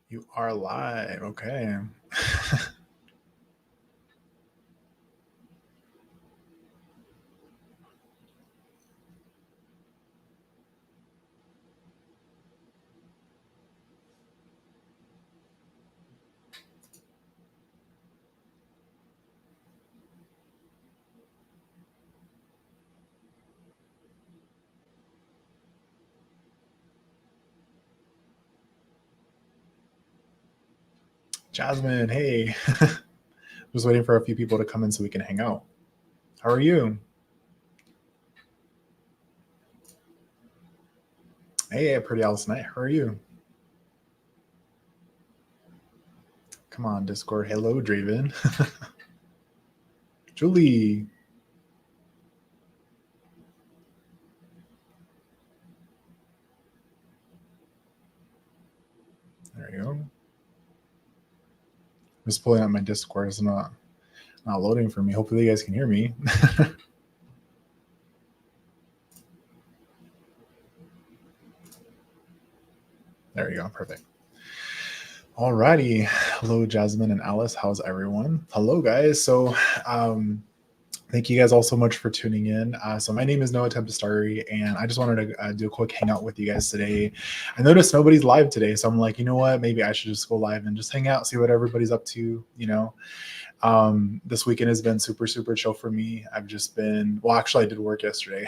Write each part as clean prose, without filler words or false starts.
You are live. Okay. Jasmine, hey. Just waiting for a few people to come in so we can hang out. How are you? Hey, pretty Alice Knight. How are you? Come on, Discord. Hello, Draven. Julie. There you go. I'm just pulling up my Discord. It's not loading for me. Hopefully you guys can hear me. There you go. Perfect. Alrighty. Hello, Jasmine and Alice. How's everyone? Hello, guys. So, thank you guys all so much for tuning in. So my name is Noah.tempestarii, and I just wanted to do a quick hangout with you guys today. I noticed nobody's live today, so I'm like, you know what? Maybe I should just go live and just hang out, see what everybody's up to. This weekend has been super, super chill for me. I've just been, well, actually, I did work yesterday.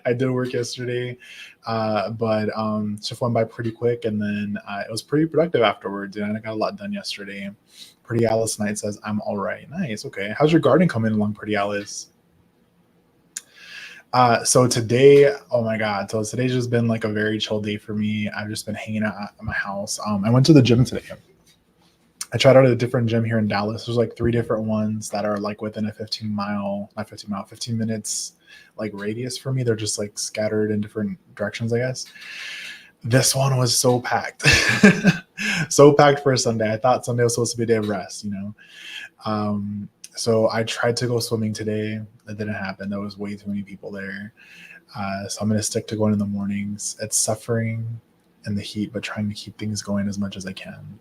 I did work yesterday, but shift went by pretty quick, and then it was pretty productive afterwards, and I got a lot done yesterday. Pretty Alice Knight says, I'm all right. Nice. Okay. How's your garden coming along, Pretty Alice? So today, oh my God. So today's just been like a very chill day for me. I've just been hanging out at my house. I went to the gym today. I tried out a different gym here in Dallas. There's like 3 different ones that are like within a 15 minutes like radius for me. They're just like scattered in different directions, I guess. This one was so packed. So packed for a Sunday. I thought Sunday was supposed to be a day of rest. So I tried to go swimming today. That didn't happen. There was way too many people there. So I'm going to stick to going in the mornings. It's suffering in the heat, but trying to keep things going as much as I can.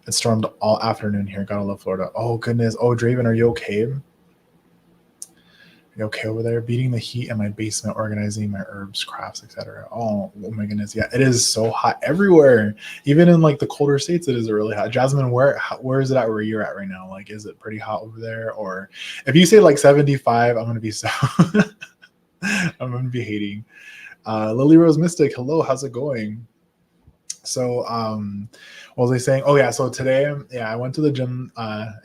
It stormed all afternoon here. Gotta love Florida. Oh, goodness. Oh, Draven, are you okay? Are you okay over there? Beating the heat in my basement, organizing my herbs, crafts, etc. Oh my goodness. Yeah, it is so hot everywhere. Even in like the colder states, it is really hot. Jasmine, where is it at where you're at right now? Like, is it pretty hot over there? Or if you say like 75, I'm gonna be so I'm gonna be hating. Lily Rose Mystic, hello, how's it going? So what was I saying? Oh yeah, so today, yeah, I went to the gym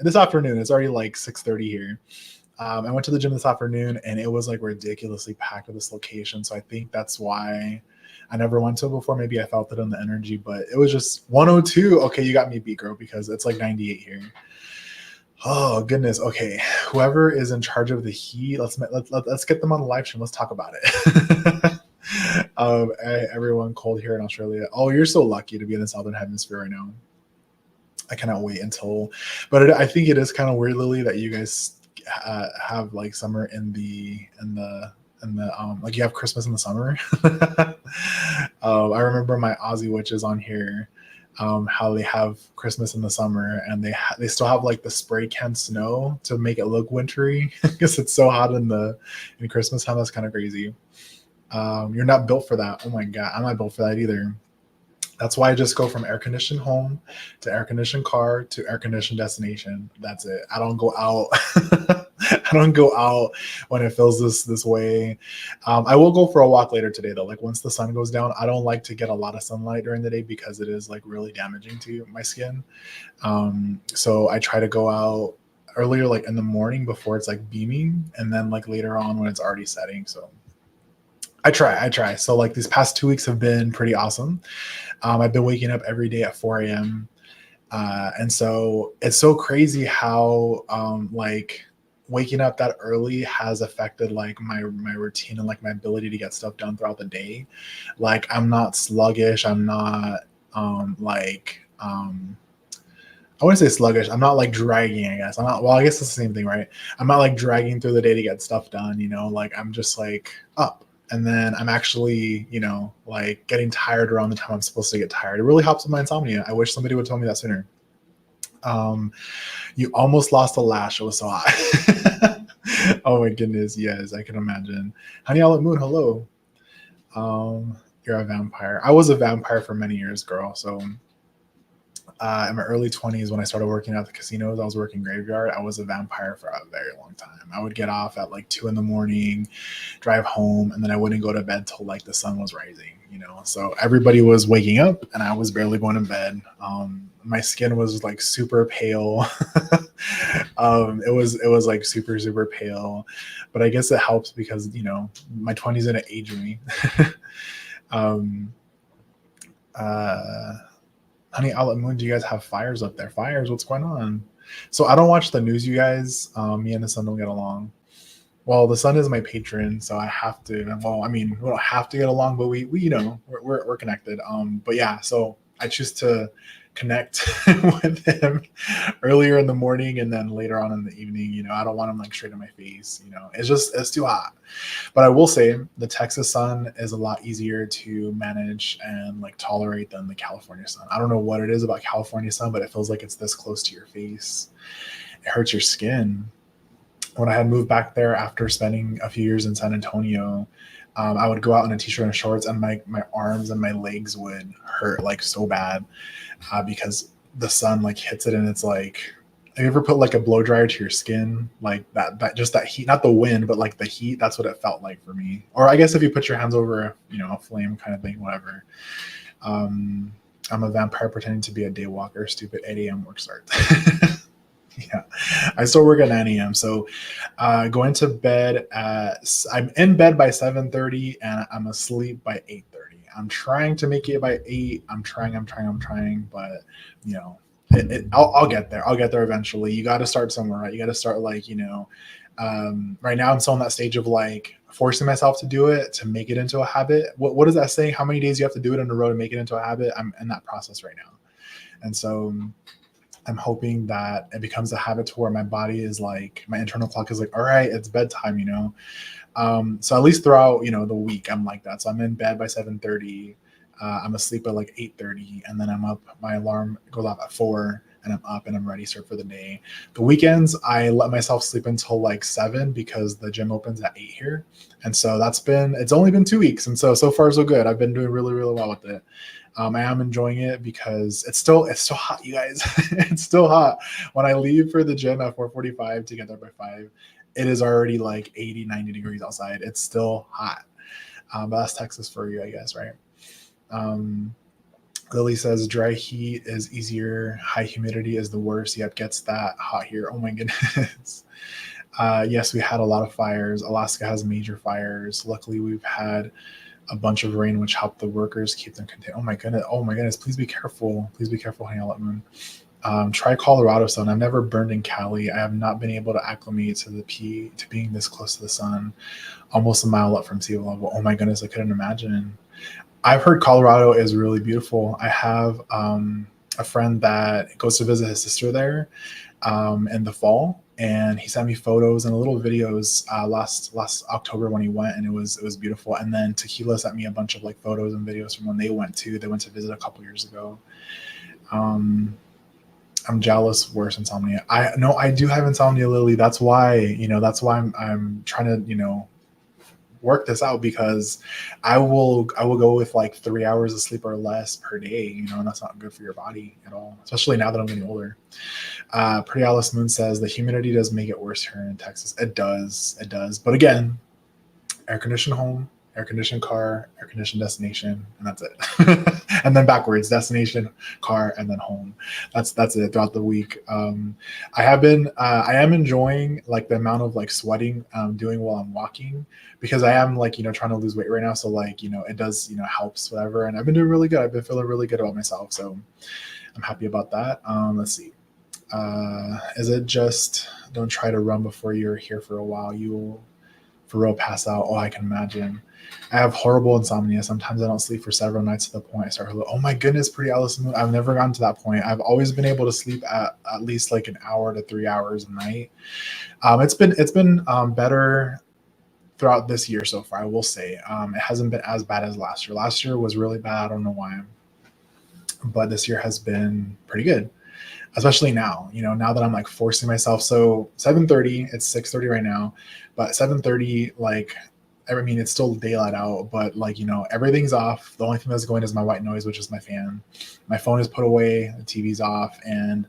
this afternoon. It's already like 6:30 here. I went to the gym this afternoon, and it was like ridiculously packed at this location. So I think that's why I never went to it before. Maybe I felt it in the energy, but it was just 102. Okay, you got me beat, girl, because it's like 98 here. Oh goodness. Okay, whoever is in charge of the heat, let's get them on the live stream. Let's talk about it. Everyone cold here in Australia. Oh, you're so lucky to be in the southern hemisphere right now. I cannot wait until, but I think it is kind of weird, Lily, that you guys have like summer in the like you have Christmas in the summer. I remember my Aussie witches on here, how they have Christmas in the summer, and they still have like the spray can snow to make it look wintry because it's so hot in Christmas time. That's kind of crazy. You're not built for that. Oh my God, I'm not built for that either. That's why I just go from air conditioned home to air conditioned car to air conditioned destination. That's it. I don't go out. I don't go out when it feels this way. I will go for a walk later today though. Like once the sun goes down, I don't like to get a lot of sunlight during the day because it is like really damaging to my skin. So I try to go out earlier, like in the morning before it's like beaming, and then like later on when it's already setting. So I try. So like these past 2 weeks have been pretty awesome. I've been waking up every day at 4 a.m. And so it's so crazy how like waking up that early has affected like my routine and like my ability to get stuff done throughout the day. Like I'm not sluggish. I'm not like I wouldn't say sluggish. I'm not like dragging, I guess. I'm not, well, I guess it's the same thing, right? I'm not like dragging through the day to get stuff done, like I'm just like up. and then I'm actually, like getting tired around the time I'm supposed to get tired. It really helps with my insomnia. I wish somebody would tell me that sooner. You almost lost a lash. It was so hot. Oh my goodness. Yes, I can imagine. Honey Olive Moon, hello. You're a vampire. I was a vampire for many years, girl. So in my early 20s, when I started working at the casinos, I was working graveyard. I was a vampire for a very long time. I would get off at like 2 a.m, drive home, and then I wouldn't go to bed till like the sun was rising, So everybody was waking up and I was barely going to bed. My skin was like super pale. It was like super, super pale, but I guess it helps because, my 20s didn't age me. um, uh, Honey Outlet Moon, do you guys have fires up there? Fires, what's going on? So I don't watch the news, you guys. Me and the sun don't get along. Well, the sun is my patron, so I have to. Well, I mean, we don't have to get along, but we we're connected. But yeah, so I choose to connect with him earlier in the morning and then later on in the evening. I don't want him like straight in my face. It's too hot. But I will say the Texas sun is a lot easier to manage and like tolerate than the California sun. I don't know what it is about California sun, but it feels like it's this close to your face. It hurts your skin. When I had moved back there after spending a few years in San Antonio, I would go out in a t-shirt and shorts, and my arms and my legs would hurt like so bad because the sun like hits it, and it's like, have you ever put like a blow dryer to your skin, like that just that heat, not the wind, but like the heat? That's what it felt like for me. Or I guess if you put your hands over, a flame kind of thing, whatever. I'm a vampire pretending to be a day walker. Stupid 8 a.m. work start. Yeah, I still work at 9 a.m. So going to bed I'm in bed by 7:30 and I'm asleep by 8:30. I'm trying to make it by 8. I'm trying, but I'll get there. I'll get there eventually. You got to start somewhere, right? You got to start like, right now I'm still in that stage of like forcing myself to do it, to make it into a habit. What is that saying? How many days you have to do it in a row to make it into a habit? I'm in that process right now. And so I'm hoping that it becomes a habit to where my body is like, my internal clock is like, all right, it's bedtime, So at least throughout, the week, I'm like that. So I'm in bed by 7:30. I'm asleep at like 8:30, and then I'm up. My alarm goes off at 4, and I'm up and I'm ready to for the day. The weekends, I let myself sleep until like 7 because the gym opens at 8 here. And so it's only been 2 weeks. And so far so good. I've been doing really, really well with it. I am enjoying it because it's still hot, you guys. It's still hot. When I leave for the gym at 4:45 to get there by 5, it is already like 80, 90 degrees outside. It's still hot. But that's Texas for you, I guess, right? Lily says dry heat is easier. High humidity is the worst. Yet gets that hot here. Oh my goodness. Yes, we had a lot of fires. Alaska has major fires. Luckily, we've had a bunch of rain, which helped the workers keep them contained. Oh my goodness. Please be careful. Please be careful, Honey Outlet Moon. Try Colorado sun. I've never burned in Cali. I have not been able to acclimate to being this close to the sun, almost a mile up from sea level. Oh my goodness, I couldn't imagine. I've heard Colorado is really beautiful. I have a friend that goes to visit his sister there in the fall, and he sent me photos and little videos last October when he went, and it was beautiful. And then Tequila sent me a bunch of like photos and videos from when they went to visit a couple years ago. I'm jealous. Worse insomnia. I do have insomnia, Lily. That's why I'm trying to work this out, because I will go with like 3 hours of sleep or less per day, and that's not good for your body at all, especially now that I'm getting older. Pretty Alice Moon says the humidity does make it worse here in Texas. It does. But again, air conditioned home, air conditioned car, air conditioned destination, and that's it. And then backwards, destination, car, and then home. That's it throughout the week. I am enjoying like the amount of like sweating I'm doing while I'm walking, because I am like, trying to lose weight right now. So like, it does, helps, whatever. And I've been doing really good. I've been feeling really good about myself. So I'm happy about that. Let's see. Is it just don't try to run before you're here for a while? You will for real pass out. Oh, I can imagine. I have horrible insomnia. Sometimes I don't sleep for several nights to the point I start. Oh my goodness, Pretty Alice Moon. I've never gotten to that point. I've always been able to sleep at least like an hour to 3 hours a night. It's been better throughout this year so far, I will say. It hasn't been as bad as last year. Last year was really bad. I don't know why, but this year has been pretty good, especially now, now that I'm like forcing myself. So 7:30, it's 6:30 right now, but 7:30, like, I mean, it's still daylight out, but like, everything's off. The only thing that's going is my white noise, which is my fan. My phone is put away, the TV's off. And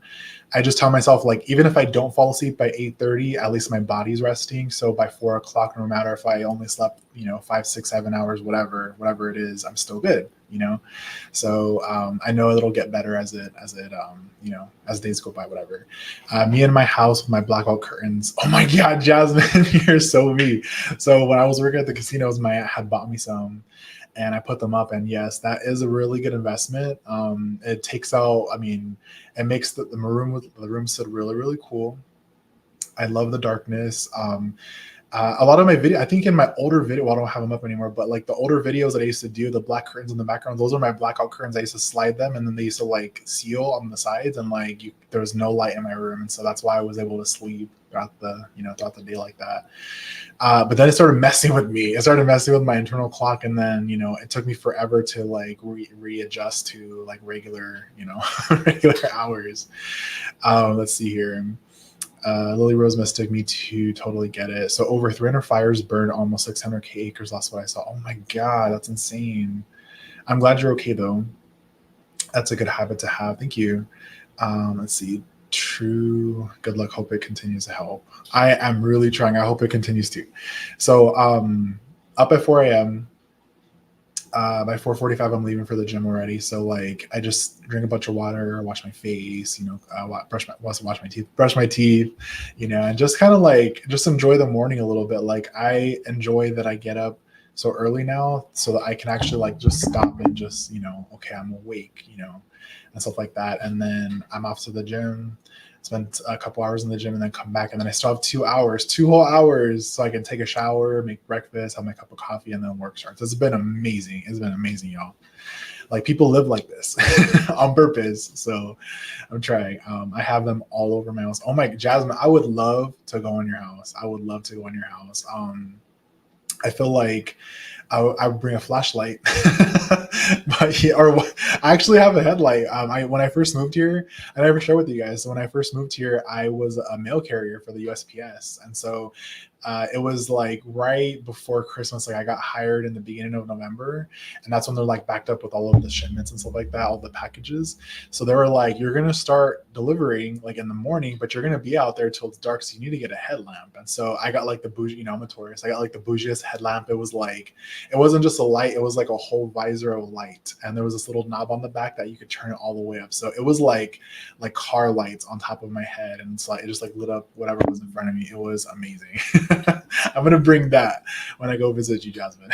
I just tell myself, like, even if I don't fall asleep by 8:30, at least my body's resting. So by 4 o'clock, no matter if I only slept, 5, 6, 7 hours, whatever it is, I'm still good. So I know it'll get better as as days go by, whatever. Me and my house with my blackout curtains. Oh my God, Jasmine, you're so me. So when I was working at the casinos, my aunt had bought me some and I put them up. And yes, that is a really good investment. It takes out, I mean, it makes the room sit really, really cool. I love the darkness. A lot of my video, I think in my older video, well, I don't have them up anymore, but like the older videos that I used to do, the black curtains in the background, those are my blackout curtains. I used to slide them and then they used to like seal on the sides and like there was no light in my room. And so that's why I was able to sleep throughout the day like that. But then it started messing with me. It started messing with my internal clock. And then, it took me forever to like readjust to like regular, regular hours. Let's see here. Lily Rose mistook me to totally get it. So over 300 fires burned almost 600K acres. That's what I saw. Oh my God, that's insane. I'm glad you're okay though. That's a good habit to have. Thank you. Let's see. True. Good luck. Hope it continues to help. I am really trying. I hope it continues to. So up at 4 a.m. By 4:45, I'm leaving for the gym already. So like, I just drink a bunch of water, wash my face, brush my teeth, and just kind of like just enjoy the morning a little bit. Like I enjoy that I get up so early now, so that I can actually like just stop and just okay, I'm awake, and stuff like that. And then I'm off to the gym. Spend a couple hours in the gym and then come back. And then I still have 2 whole hours so I can take a shower, make breakfast, have my cup of coffee, and then work starts. It's been amazing. It's been amazing, y'all. Like people live like this on purpose. So I'm trying. I have them all over my house. Oh my, Jasmine, I would love to go in your house. I would love to go in your house. I feel like I would bring a flashlight, but I actually have a headlight. When I first moved here, I never shared with you guys. So when I first moved here, I was a mail carrier for the USPS, and so it was like right before Christmas. Like I got hired in the beginning of November, and that's when they're like backed up with all of the shipments and stuff like that, all the packages. So they were like, "You're gonna start delivering like in the morning, but you're gonna be out there till it's dark, so you need to get a headlamp." And so I got like the bougie, I'm a tourist. I got like the bougiest headlamp. It was like, it wasn't just a light; it was like a whole visor of light, and there was this little knob on the back that you could turn it all the way up. So it was like car lights on top of my head, and it's like it just like lit up whatever was in front of me. It was amazing. I'm gonna bring that when I go visit you, Jasmine.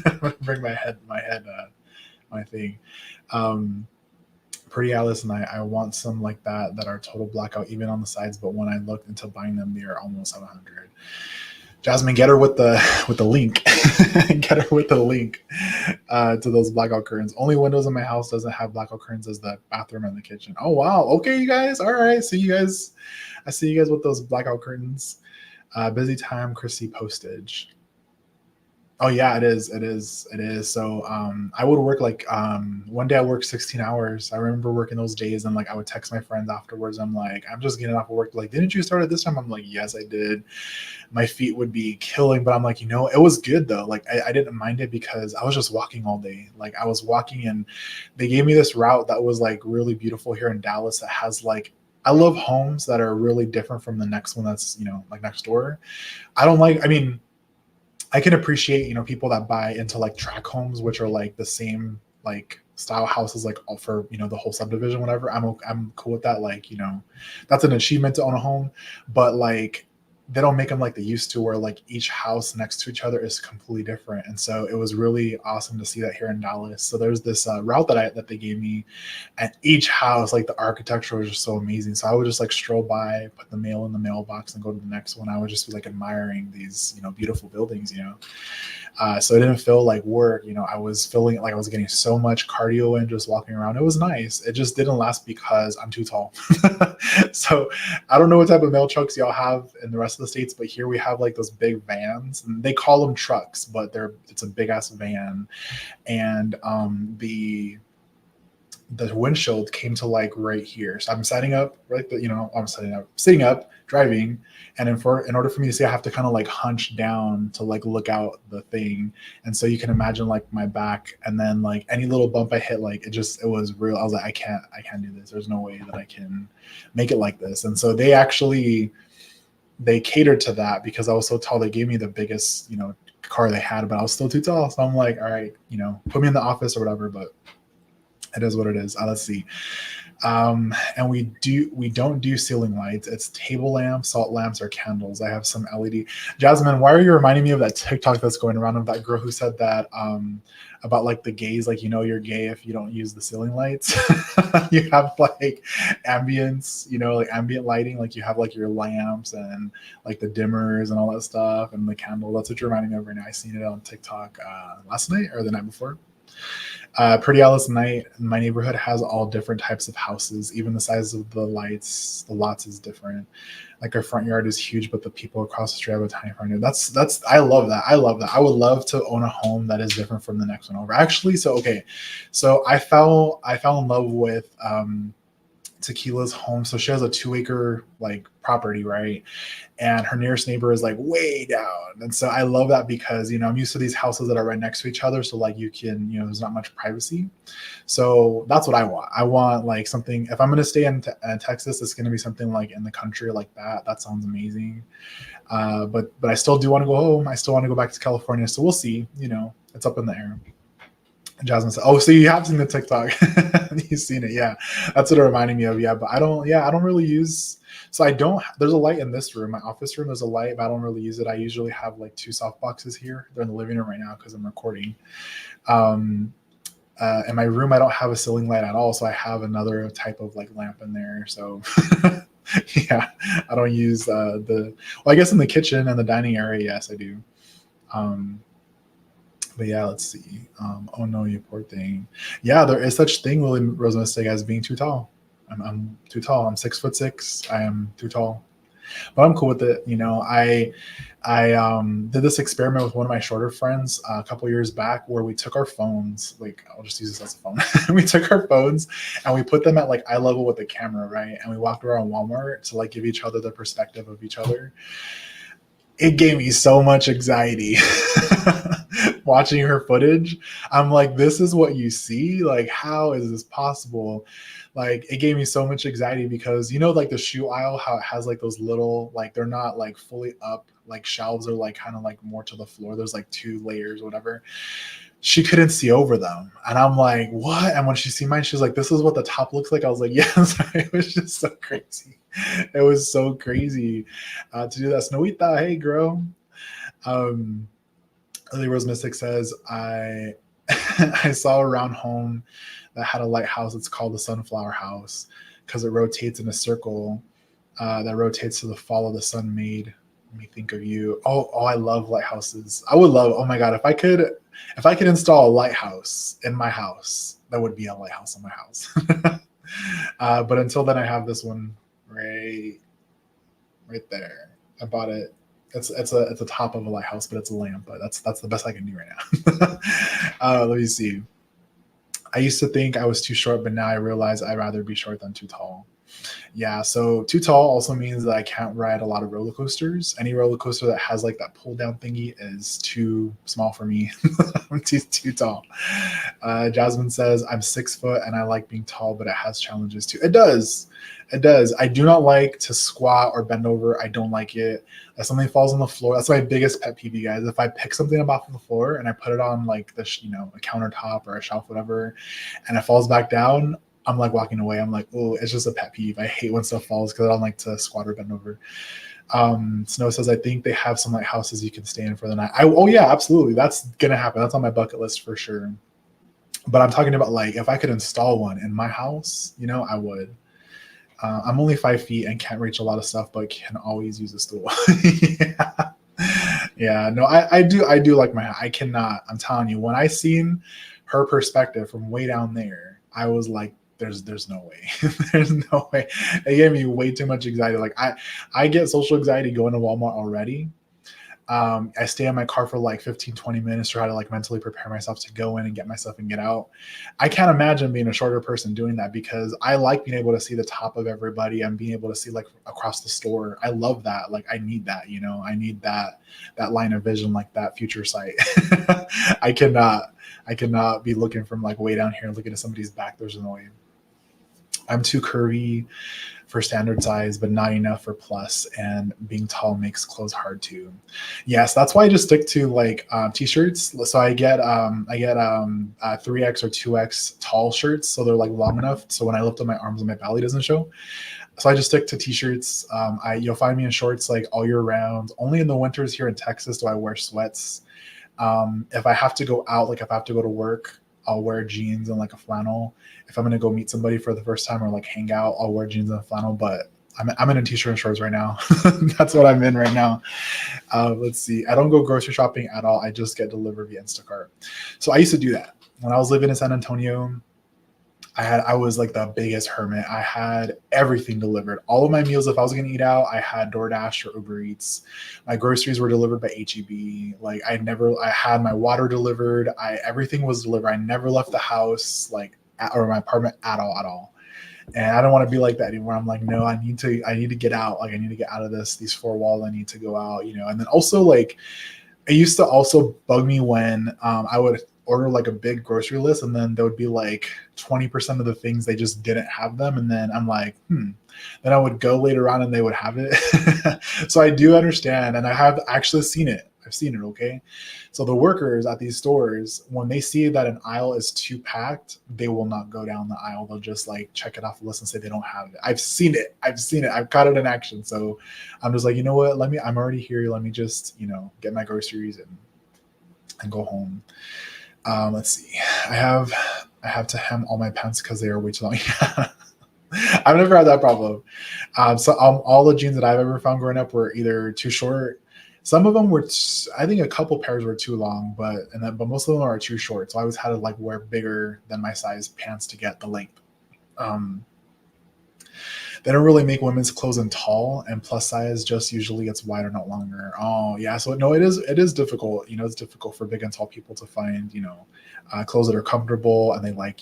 I'm gonna bring my thing. Pretty Alice and I want some like that are total blackout, even on the sides. But when I looked into buying them, they are almost 700. Jasmine, get her with the link. Get her with the link to those blackout curtains. Only windows in my house doesn't have blackout curtains as the bathroom and the kitchen. Oh wow. Okay, you guys. All right. See you guys. I see you guys with those blackout curtains. Busy time, Chrissy postage. Oh yeah, it is. So I would work like one day I worked 16 hours. I remember working those days and like I would text my friends afterwards. I'm like, I'm just getting off of work. Like, didn't you start at this time? I'm like, yes, I did. My feet would be killing, but I'm like, it was good though. Like I didn't mind it because I was just walking all day. Like I was walking and they gave me this route that was like really beautiful here in Dallas that has like, I love homes that are really different from the next one that's, like next door. I mean, I can appreciate, people that buy into like tract homes, which are like the same like style houses, like all for, the whole subdivision, whatever. I'm cool with that. Like, that's an achievement to own a home, but like they don't make them like they used to, where like each house next to each other is completely different. And so it was really awesome to see that here in Dallas. So there's this route that they gave me, and each house, like the architecture was just so amazing. So I would just like stroll by, put the mail in the mailbox, and go to the next one. I would just be like admiring these, beautiful buildings. So it didn't feel like work. I was feeling like I was getting so much cardio in just walking around. It was nice. It just didn't last because I'm too tall. So I don't know what type of mail trucks y'all have in the rest of the states, but here we have like those big vans, and they call them trucks, but it's a big ass van. And the windshield came to like right here. So I'm setting up, right? I'm sitting up, driving, and in order for me to see, I have to kind of like hunch down to like look out the thing. And so you can imagine like my back, and then like any little bump I hit, like it was real. I was like, I can't do this. There's no way that I can make it like this. And so they catered to that because I was so tall. They gave me the biggest, car they had, but I was still too tall. So I'm like, all right, put me in the office or whatever, but it is what it is. Let's see. And we don't do ceiling lights. It's table lamps, salt lamps, or candles. I have some LED. Jasmine, why are you reminding me of that TikTok that's going around of that girl who said that about like the gays, like you're gay if you don't use the ceiling lights. You have like ambience, like ambient lighting, like you have like your lamps and like the dimmers and all that stuff and the candle. That's what you're reminding me of right now. I seen it on TikTok last night or the night before. Pretty Alice Night, my neighborhood has all different types of houses. Even the size of the lights, the lots is different. Like our front yard is huge, but the people across the street have a tiny front yard. I love that. I love that. I would love to own a home that is different from the next one over. Actually, so I fell in love with Tequila's home. So she has a 2-acre like property, right? And her nearest neighbor is like way down. And so I love that because, I'm used to these houses that are right next to each other. So like you can, there's not much privacy. So that's what I want. I want like something, if I'm going to stay in Texas, it's going to be something like in the country like that. That sounds amazing. But I still do want to go home. I still want to go back to California. So we'll see, it's up in the air. Jasmine said, "Oh, so you have seen the TikTok? You've seen it, yeah. That's what it reminded me of, yeah. But I don't really use. So I don't. There's a light in this room, my office room. There's a light, but I don't really use it. I usually have like 2 soft boxes here. They're in the living room right now because I'm recording. In my room, I don't have a ceiling light at all, so I have another type of like lamp in there. So yeah, I don't use well, I guess in the kitchen and the dining area, yes, I do. But yeah, let's see. Oh no, you poor thing. Yeah, there is such thing, Lily Rose Mystic, as being too tall. I'm too tall. I'm 6'6". I am too tall, but I'm cool with it. I did this experiment with one of my shorter friends a couple years back where we took our phones. Like, I'll just use this as a phone. We took our phones and we put them at like eye level with the camera, right? And we walked around Walmart to like give each other the perspective of each other. It gave me so much anxiety watching her footage. I'm like, this is what you see? Like, how is this possible? Like, it gave me so much anxiety because, like the shoe aisle, how it has like those little, like they're not like fully up, like shelves are like kind of like more to the floor. There's like 2 layers, whatever. She couldn't see over them. And I'm like, what? And when she see mine, she's like, this is what the top looks like. I was like, yes. It was just so crazy. It was so crazy to do that. Snowita, hey, girl. Lily Rose Mystic says, I saw a round home that had a lighthouse. It's called the Sunflower House because it rotates in a circle that rotates to the fall of the sun made me think of you. Oh, I love lighthouses. I would love, oh my God, if I could install a lighthouse in my house, that would be a lighthouse in my house. But until then, I have this one right there. I bought it. It's a top of a lighthouse, but it's a lamp. But that's the best I can do right now. Let me see. I used to think I was too short, but now I realize I'd rather be short than too tall. Yeah, so too tall also means that I can't ride a lot of roller coasters. Any roller coaster that has like that pull down thingy is too small for me. I'm too tall. Jasmine says, I'm 6 foot and I like being tall, but it has challenges too. It does. I do not like to squat or bend over. I don't like it. If something falls on the floor, that's my biggest pet peeve, you guys. If I pick something up off the floor and I put it on like the, a countertop or a shelf, whatever, and it falls back down, I'm like walking away. I'm like, oh, it's just a pet peeve. I hate when stuff falls because I don't like to squat or bend over. Snow says, I think they have some lighthouses you can stay in for the night. Oh yeah, absolutely. That's going to happen. That's on my bucket list for sure. But I'm talking about like, if I could install one in my house, I would. I'm only 5 feet and can't reach a lot of stuff, but can always use a stool. Yeah. Yeah, no, I do like my, I cannot, I'm telling you, when I seen her perspective from way down there, I was like, there's no way. There's no way. It gave me way too much anxiety. Like I get social anxiety going to Walmart already. I stay in my car for like 15, 20 minutes to try to like mentally prepare myself to go in and get myself and get out. I can't imagine being a shorter person doing that because I like being able to see the top of everybody and being able to see like across the store. I love that. Like I need that, I need that line of vision, like that future sight. I cannot I cannot be looking from like way down here and looking at somebody's back. There's no way. I'm too curvy for standard size, but not enough for plus. And being tall makes clothes hard too. Yes, that's why I just stick to like t-shirts. So I get 3X or 2X tall shirts, so they're like long enough. So when I lift up my arms and my belly doesn't show. So I just stick to t-shirts. You'll find me in shorts like all year round. Only in the winters here in Texas do I wear sweats. If I have to go out, like if I have to go to work, I'll wear jeans and like a flannel. If I'm gonna go meet somebody for the first time or like hang out, I'll wear jeans and a flannel. But I'm in a t-shirt and shorts right now. That's what I'm in right now. Let's see. I don't go grocery shopping at all. I just get delivered via Instacart. So I used to do that when I was living in San Antonio. I was like the biggest hermit. I had everything delivered. All of my meals, if I was gonna eat out, I had DoorDash or Uber Eats. My groceries were delivered by HEB. Like I had my water delivered. Everything was delivered. I never left the house, like or my apartment at all. And I don't want to be like that anymore. I'm like, no, I need to get out. Like I need to get out of these four walls. I need to go out. And then also like it used to also bug me when I would order like a big grocery list and then there would be like 20% of the things they just didn't have them. And then I'm like, Then I would go later on and they would have it. So I do understand. And I have actually seen it. I've seen it. Okay. So the workers at these stores, when they see that an aisle is too packed, they will not go down the aisle. They'll just like check it off the list and say they don't have it. I've seen it. I've caught it in action. So I'm just like, you know what? I'm already here. Let me just, get my groceries and go home. Let's see. I have to hem all my pants because they are way too long. I've never had that problem. So all the jeans that I've ever found growing up were either too short. Some of them were, I think a couple pairs were too long, but most of them are too short. So I always had to like wear bigger than my size pants to get the length. They don't really make women's clothes in tall, and plus size just usually gets wider, not longer. Oh yeah, so no, it is difficult. It's difficult for big and tall people to find clothes that are comfortable and they like.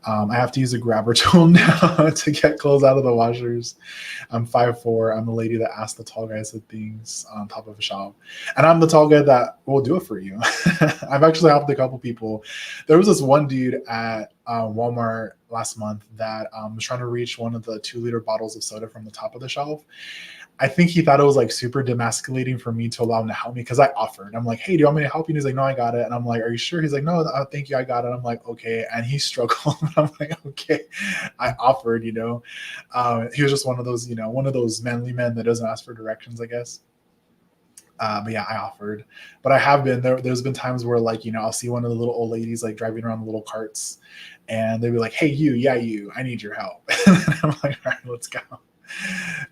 I have to use a grabber tool now to get clothes out of the washers. I'm 5'4". I'm the lady that asks the tall guys the things on top of a shelf. And I'm the tall guy that will do it for you. I've actually helped a couple people. There was this one dude at Walmart last month that was trying to reach one of the 2-liter bottles of soda from the top of the shelf. I think he thought it was like super demasculating for me to allow him to help me because I offered. I'm like, hey, do you want me to help you? And he's like, no, I got it. And I'm like, are you sure? He's like, no, thank you, I got it. I'm like, okay. And he struggled. I'm like, okay, I offered. He was just one of those manly men that doesn't ask for directions, I guess. But yeah, I offered. But I have been there. There's been times where like I'll see one of the little old ladies like driving around the little carts, and they'd be like, hey, you, I need your help. And I'm like, all right, let's go.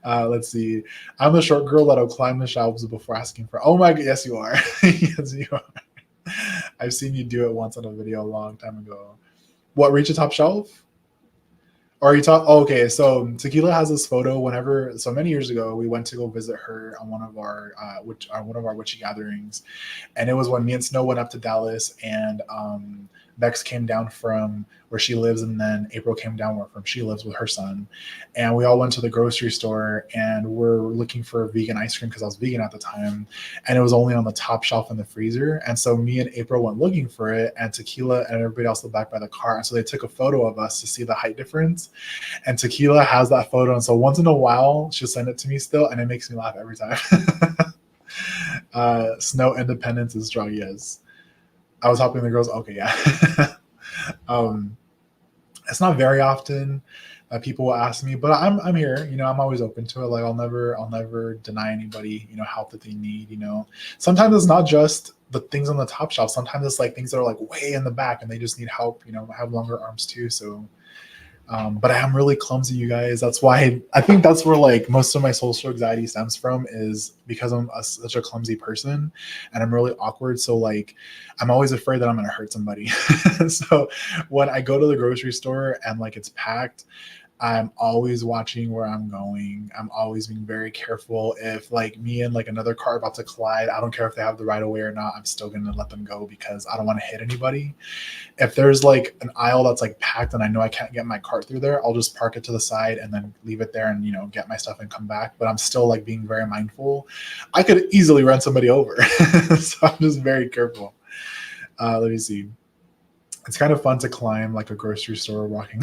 Let's see. I'm the short girl that'll climb the shelves before asking for. Oh my god, yes you are. Yes you are. I've seen you do it once on a video a long time ago. What, reach the top shelf? Or are you talk? Oh, okay, so Tequila has this photo. So many years ago, we went to go visit her on one of our witchy gatherings, and it was when me and Snow went up to Dallas, and Bex came down from where she lives, and then April came down where from she lives with her son, and we all went to the grocery store, and we're looking for vegan ice cream because I was vegan at the time, and it was only on the top shelf in the freezer, and so me and April went looking for it, and Tequila and everybody else was back by the car, and so they took a photo of us to see the height difference, and Tequila has that photo, and so once in a while she'll send it to me still, and it makes me laugh every time. Snow independence is strong, yes. I was helping the girls. Okay, yeah. It's not very often that people will ask me, but I'm here. I'm always open to it. Like I'll never deny anybody help that they need. Sometimes it's not just the things on the top shelf. Sometimes it's like things that are like way in the back and they just need help. I have longer arms too, so But I am really clumsy, you guys. That's why I think that's where like most of my social anxiety stems from, is because I'm such a clumsy person and I'm really awkward. So like I'm always afraid that I'm gonna hurt somebody. So when I go to the grocery store and like it's packed, I'm always watching where I'm going. I'm always being very careful. If like me and like another car are about to collide, I don't care if they have the right of way or not. I'm still gonna let them go because I don't want to hit anybody. If there's like an aisle that's like packed and I know I can't get my cart through there, I'll just park it to the side and then leave it there and get my stuff and come back. But I'm still like being very mindful. I could easily run somebody over, so I'm just very careful. Let me see. It's kind of fun to climb like a grocery store walking.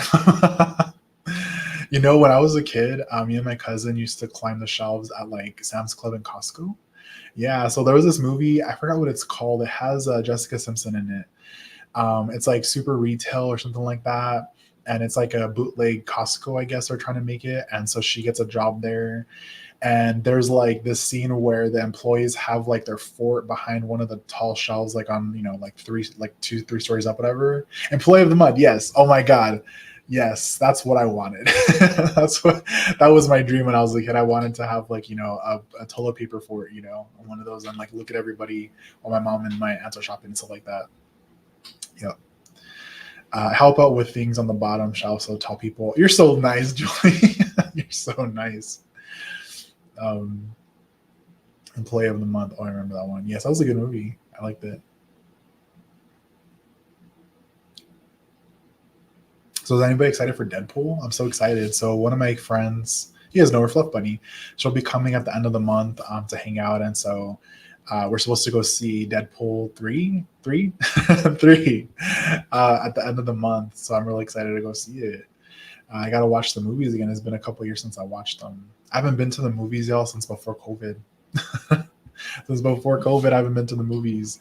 When I was a kid, me and my cousin used to climb the shelves at like Sam's Club and Costco. Yeah, so there was this movie, I forgot what it's called. It has Jessica Simpson in it. It's like Super Retail or something like that. And it's like a bootleg Costco, I guess they're trying to make it. And so she gets a job there. And there's like this scene where the employees have like their fort behind one of the tall shelves, like on, like two, 3 stories up, whatever. Employee of the month. Yes. Oh my God. Yes. That's what I wanted. That was my dream when I was a kid. I wanted to have like, a toilet paper fort, one of those, and like look at everybody while my mom and my aunts are shopping and stuff like that. Yep. Help out with things on the bottom shelf. So tell people, you're so nice, Julie. You're so nice. Employee of the month. Oh, I remember that one. Yes, that was a good movie. I liked it. So is anybody excited for Deadpool? I'm so excited. So one of my friends, he has no Fluff Bunny. She'll be coming at the end of the month to hang out. And so we're supposed to go see Deadpool 3 at the end of the month. So I'm really excited to go see it. I got to watch the movies again. It's been a couple years since I watched them. I haven't been to the movies, y'all, since before COVID. Since before COVID, I haven't been to the movies.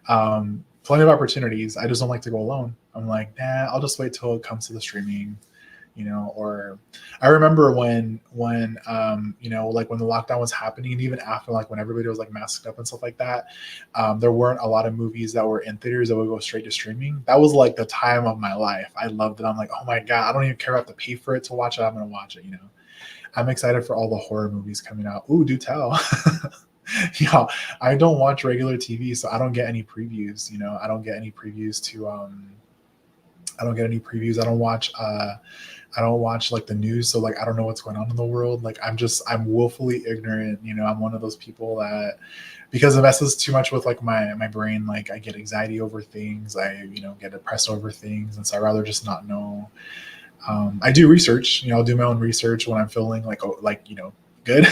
Plenty of opportunities. I just don't like to go alone. I'm like, nah, I'll just wait till it comes to the streaming, or I remember when like when the lockdown was happening, and even after, like when everybody was like masked up and stuff like that, there weren't a lot of movies that were in theaters that would go straight to streaming. That was like the time of my life. I loved it. I'm like, oh my God, I don't even care if I have to pay for it to watch it. I'm going to watch it, I'm excited for all the horror movies coming out. Ooh, do tell. Yeah, I don't watch regular TV, so I don't get any previews. I don't get any previews to. I don't get any previews. I don't watch. I don't watch like the news, so like I don't know what's going on in the world. Like I'm willfully ignorant. I'm one of those people that, because it messes too much with like my brain. Like I get anxiety over things. I get depressed over things, and so I rather just not know. I do research. I'll do my own research when I'm feeling like good,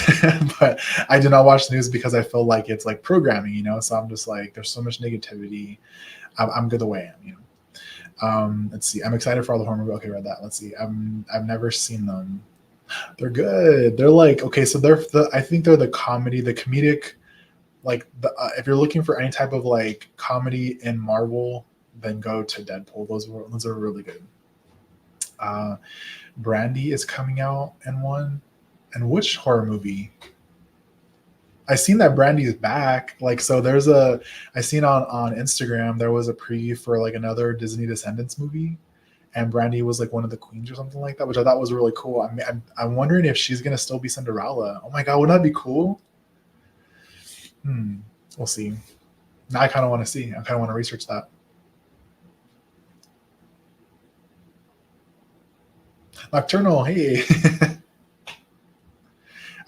but I do not watch the news because I feel like it's like programming. So I'm just like, there's so much negativity. I'm good the way I am. Let's see. I'm excited for all the horror movies. Okay, read that. Let's see. I've never seen them. They're good. They're like, okay, so I think they're the comedic, like if you're looking for any type of like comedy in Marvel, then go to Deadpool. Those are really good. Brandy is coming out in one. And which horror movie? I seen that Brandy's back. Like, so I seen on Instagram, there was a preview for like another Disney Descendants movie. And Brandy was like one of the queens or something like that, which I thought was really cool. I'm wondering if she's going to still be Cinderella. Oh my God, wouldn't that be cool? We'll see. Now I kind of want to see. I kind of want to research that. Nocturnal, hey.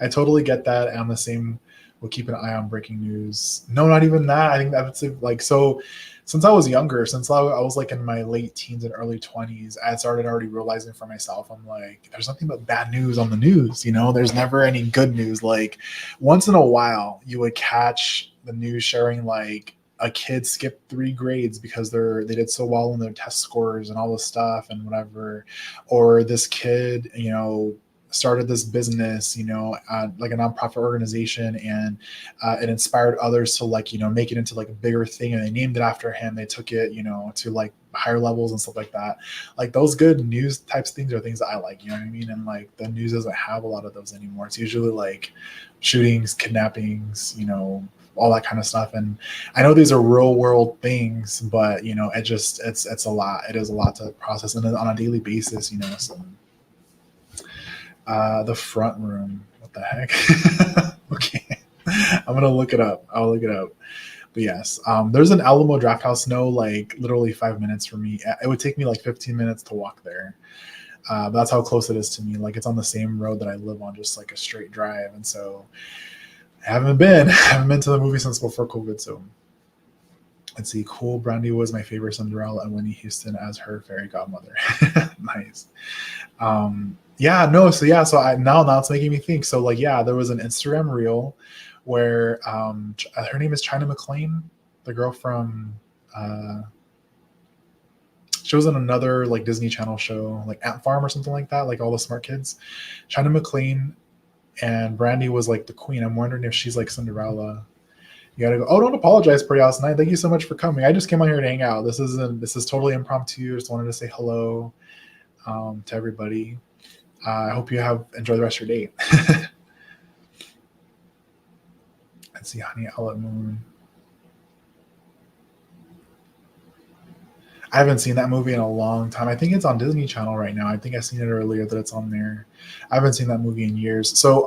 I totally get that. I'm the same. We'll keep an eye on breaking news. No, not even that. I think that's like, so since I was younger, since I was like in my late teens and early 20s, I started already realizing for myself, I'm like, there's nothing but bad news on the news. There's never any good news. Like once in a while you would catch the news sharing like a kid skipped 3 grades because they did so well in their test scores and all this stuff and whatever, or this kid, started this business, like a nonprofit organization, and it inspired others to like, make it into like a bigger thing, and they named it after him. They took it, to like higher levels and stuff like that. Like those good news types of things are things that I like, you know what I mean? And like the news doesn't have a lot of those anymore. It's usually like shootings, kidnappings, all that kind of stuff. And I know these are real world things, but you know, it's a lot. It is a lot to process, and then on a daily basis, you know. So the front room, what the heck? Okay, I'm gonna look it up. I'll look it up. But yes, there's an Alamo Draft House. No, like literally 5 minutes from me. It would take me like 15 minutes to walk there. But that's how close it is to me. Like it's on the same road that I live on, just like a straight drive. And so I haven't been to the movie since before COVID. So let's see. Cool. Brandy was my favorite Cinderella, and Winnie Houston as her fairy godmother. Nice. Yeah, no. So yeah. So now it's making me think. So like, yeah, there was an Instagram reel where her name is China McClain, the girl from. She was in another like Disney Channel show, like Ant Farm or something like that, like all the smart kids. China McClain and Brandy was like the queen. I'm wondering if she's like Cinderella. You gotta go. Oh, don't apologize, Priyas Night. Thank you so much for coming. I just came out here to hang out. This is totally impromptu. Just wanted to say hello to everybody. I hope you enjoy the rest of your day. Let's see, Honey Outlet Moon. I haven't seen that movie in a long time. I think it's on Disney Channel right now. I think I seen it earlier that it's on there. I haven't seen that movie in years. So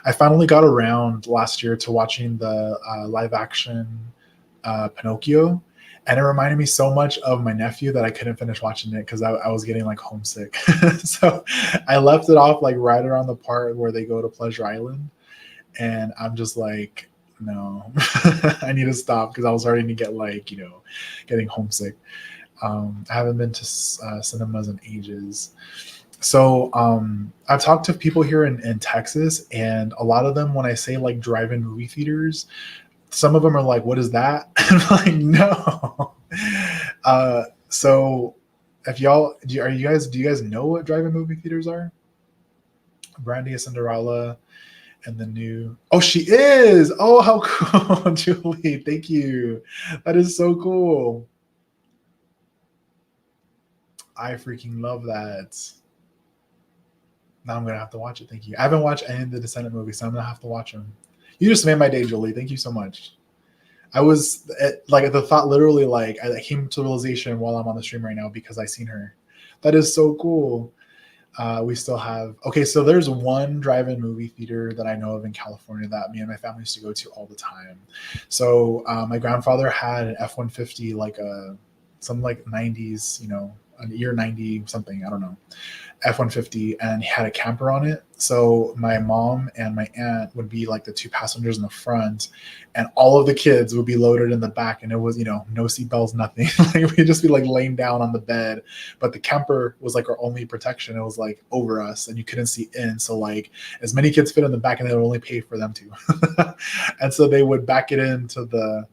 I finally got around last year to watching the live action Pinocchio. And it reminded me so much of my nephew that I couldn't finish watching it because I was getting like homesick. So I left it off like right around the part where they go to Pleasure Island. And I'm just like, no, I need to stop because I was starting to get like, you know, getting homesick. I haven't been to cinemas in ages. So I've talked to people here in Texas, and a lot of them, when I say like drive-in movie theaters, some of them are like, what is that? And I'm like, no. So if do you guys know what drive-in movie theaters are? Brandy is Cinderella. And the new, oh, she is. Oh, how cool, Julie. Thank you. That is so cool. I freaking love that. Now I'm gonna have to watch it. Thank you. I haven't watched any of the Descendant movies, so I'm gonna have to watch them. You just made my day, Julie. Thank you so much. I was like the thought, literally, like I came to realization while I'm on the stream right now because I seen her. That is so cool. We still have, okay, so there's one drive-in movie theater that I know of in California that me and my family used to go to all the time. So my grandfather had an F-150, like some like 90s, you know, a year 90 something, I don't know, F-150, and he had a camper on it. So my mom and my aunt would be like the two passengers in the front, and all of the kids would be loaded in the back, and it was, you know, no seatbelts, nothing. Like we'd just be like laying down on the bed, but the camper was like our only protection. It was like over us, and you couldn't see in. So like as many kids fit in the back, and they would only pay for them to. And so they would back it into the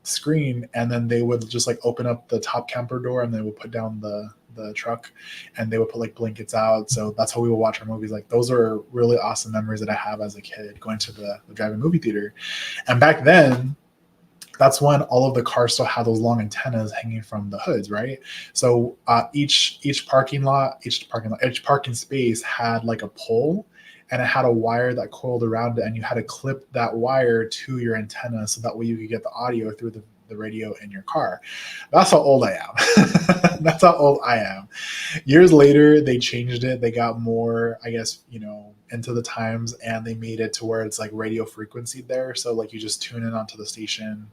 screen, and then they would just like open up the top camper door, and they would put down the truck, and they would put like blankets out. So that's how we would watch our movies. Like those are really awesome memories that I have as a kid going to the drive-in movie theater. And back then, that's when all of the cars still had those long antennas hanging from the hoods, right? So each parking space had like a pole, and it had a wire that coiled around it, and you had to clip that wire to your antenna so that way you could get the audio through the radio in your car. That's how old I am. That's how old I am. Years later, they changed it. They got more, I guess, you know, into the times, and they made it to where it's like radio frequency there. So like you just tune in onto the station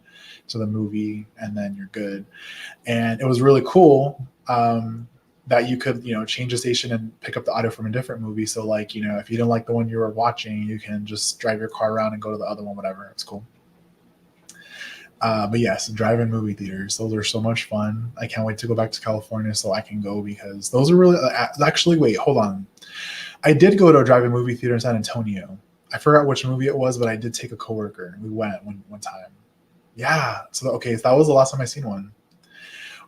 to the movie, and then you're good. And it was really cool. That you could, you know, change the station and pick up the audio from a different movie. So like, you know, if you don't like the one you were watching, you can just drive your car around and go to the other one, whatever. It's cool. But yes, drive-in movie theaters, those are so much fun. I can't wait to go back to California so I can go, because those are really, actually, wait, hold on. I did go to a drive-in movie theater in San Antonio. I forgot which movie it was, but I did take a coworker. We went one time. Yeah. So, okay, so that was the last time I seen one.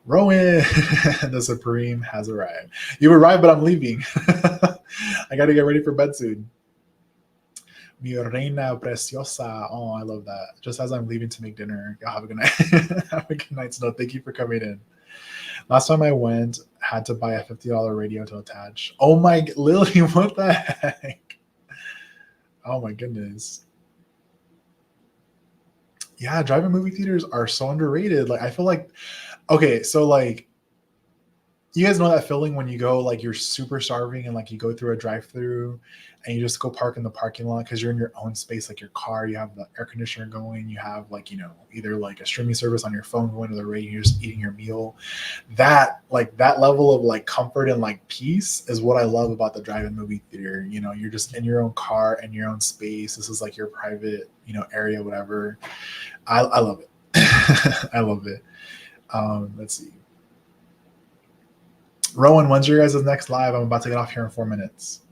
Rowan, the Supreme has arrived. You've arrived, but I'm leaving. I got to get ready for bed soon. Mi reina preciosa. Oh, I love that. Just as I'm leaving to make dinner. Y'all have a good night. Have a good night, Snow. Thank you for coming in. Last time I went, had to buy a $50 radio to attach. Oh my, Lily, what the heck? Oh my goodness. Yeah, drive-in movie theaters are so underrated. Like I feel like, okay, so like you guys know that feeling when you go like you're super starving and like you go through a drive-through and you just go park in the parking lot because you're in your own space, like your car, you have the air conditioner going, you have like, you know, either like a streaming service on your phone going to the radio, you're just eating your meal. That like that level of like comfort and like peace is what I love about the drive-in movie theater. You know, you're just in your own car and your own space. This is like your private, you know, area, whatever. I love it. I love it. Let's see. Rowan, when's your guys' next live? I'm about to get off here in 4 minutes.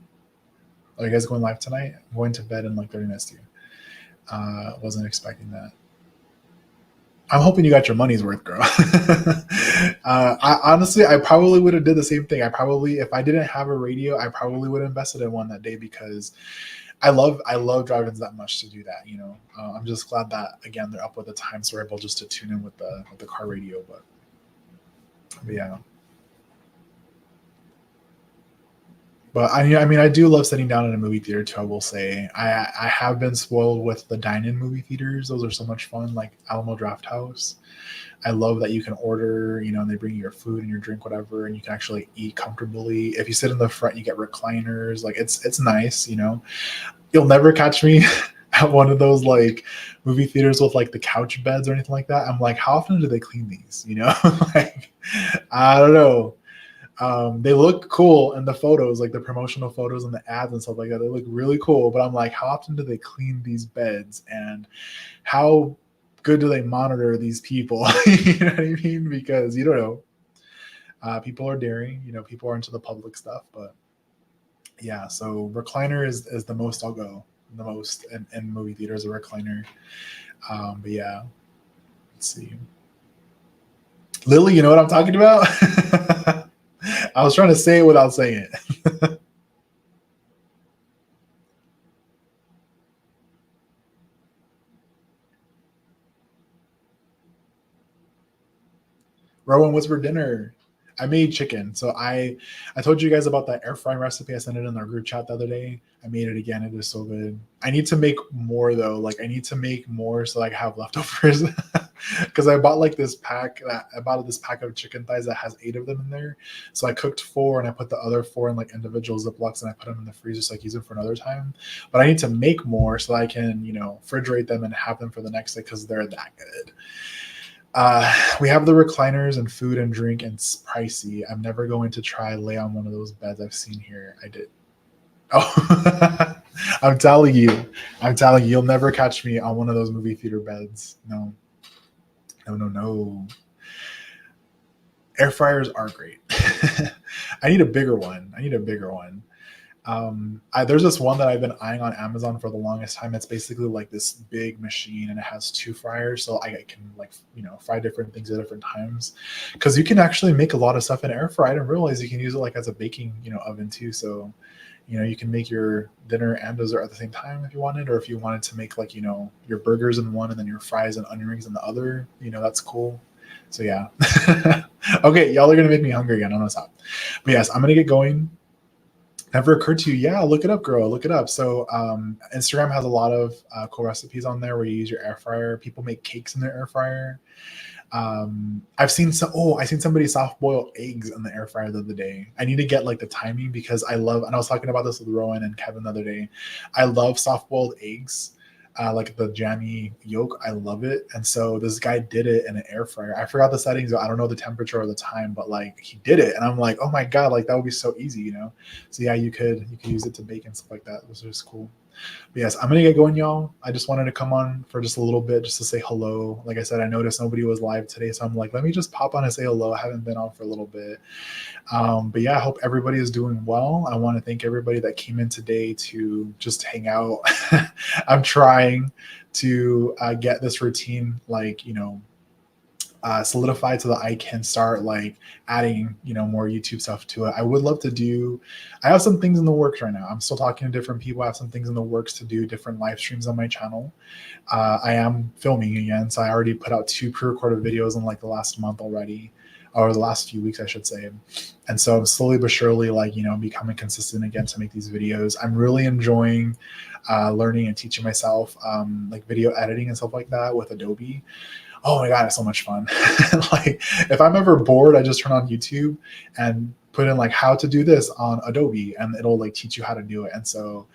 Are you guys going live tonight? I'm going to bed in like 30 minutes too. Wasn't expecting that. I'm hoping you got your money's worth, girl. I honestly, I probably would have did the same thing. I probably, if I didn't have a radio, I probably would have invested in one that day because I love drive-ins that much to do that. You know, I'm just glad that again they're up with the time, so we're able just to tune in with the car radio. But yeah. But I mean, I do love sitting down in a movie theater too. I will say, I have been spoiled with the dine-in movie theaters. Those are so much fun, like Alamo Draft House. I love that you can order, you know, and they bring you your food and your drink, whatever, and you can actually eat comfortably. If you sit in the front, you get recliners. Like it's nice, you know. You'll never catch me at one of those like movie theaters with like the couch beds or anything like that. I'm like, how often do they clean these? You know, like I don't know. They look cool in the photos, like the promotional photos and the ads and stuff like that. They look really cool, but I'm like, how often do they clean these beds and how good do they monitor these people? You know what I mean? Because you don't know. People are daring, you know, people are into the public stuff, but yeah, so recliner is the most I'll go, the most in movie theaters, a recliner. But yeah, let's see. Lily, you know what I'm talking about? I was trying to say it without saying it. Rowan, what's for dinner? I made chicken. So I told you guys about that air frying recipe. I sent it in our group chat the other day. I made it again. It is so good. I need to make more though. Like I need to make more so like I have leftovers. Because I bought like this pack that I bought this pack of chicken thighs that has 8 of them in there. So I cooked 4 and I put the other 4 in like individual Ziplocs and I put them in the freezer so I can use them for another time. But I need to make more so I can, you know, refrigerate them and have them for the next day because they're that good. We have the recliners and food and drink, and it's pricey. I'm never going to try lay on one of those beds I've seen here. I did. Oh, I'm telling you, you'll never catch me on one of those movie theater beds. No, no, no, no. Air fryers are great. I need a bigger one. I need a bigger one. There's this one that I've been eyeing on Amazon for the longest time. It's basically like this big machine and it has 2 fryers. So I can like, you know, fry different things at different times because you can actually make a lot of stuff in air fry. I didn't realize you can use it like as a baking, you know, oven too. So, you know, you can make your dinner and dessert at the same time if you wanted, or if you wanted to make like, you know, your burgers in one and then your fries and onion rings in the other, you know, that's cool. So yeah. Okay. Y'all are going to make me hungry again. I'm going to stop. But yes, I'm going to get going. Never occurred to you? Yeah, look it up, girl. Look it up. So Instagram has a lot of cool recipes on there where you use your air fryer. People make cakes in their air fryer. I've seen some. Oh, I seen somebody soft boil eggs in the air fryer the other day. I need to get like the timing because I love. And I was talking about this with Rowan and Kevin the other day. I love soft boiled eggs. Like the jammy yolk, I love it. And so this guy did it in an air fryer. I forgot the settings. I don't know the temperature or the time, but like he did it, and I'm like, oh my god, like that would be so easy, you know. So yeah, you could use it to bake and stuff like that. It was just cool. But yes, I'm gonna get going, y'all. I just wanted to come on for just a little bit, just to say hello. Like I said, I noticed nobody was live today, so I'm like, let me just pop on and say hello. I haven't been on for a little bit. But yeah, I hope everybody is doing well. I want to thank everybody that came in today to just hang out. I'm trying to get this routine, like, you know, solidified so that I can start like adding, you know, more YouTube stuff to it. I would love to do, I have some things in the works right now. I'm still talking to different people. I have some things in the works to do different live streams on my channel. I am filming again. So I already put out 2 pre-recorded videos in like the last month already. or the last few weeks, I should say. And so I'm slowly but surely, like, you know, becoming consistent again to make these videos. I'm really enjoying learning and teaching myself like video editing and stuff like that with Adobe. Oh my God, it's so much fun. Like if I'm ever bored, I just turn on YouTube and put in like how to do this on Adobe, and it'll like teach you how to do it. And so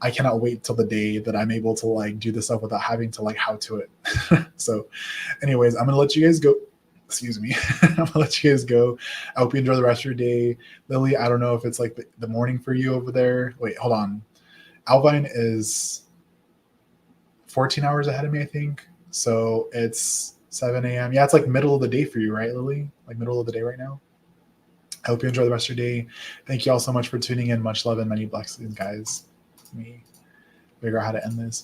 I cannot wait till the day that I'm able to like do this stuff without having to like how to it. So anyways, I'm gonna let you guys go. Excuse me. I'm gonna let you guys go. I hope you enjoy the rest of your day. Lily, I don't know if it's like the morning for you over there. Wait, hold on. Alvine is 14 hours ahead of me, I think. So it's 7 a.m. Yeah, it's like middle of the day for you, right, Lily? Like middle of the day right now. I hope you enjoy the rest of your day. Thank you all so much for tuning in. Much love and many blessings, guys. Let me figure out how to end this.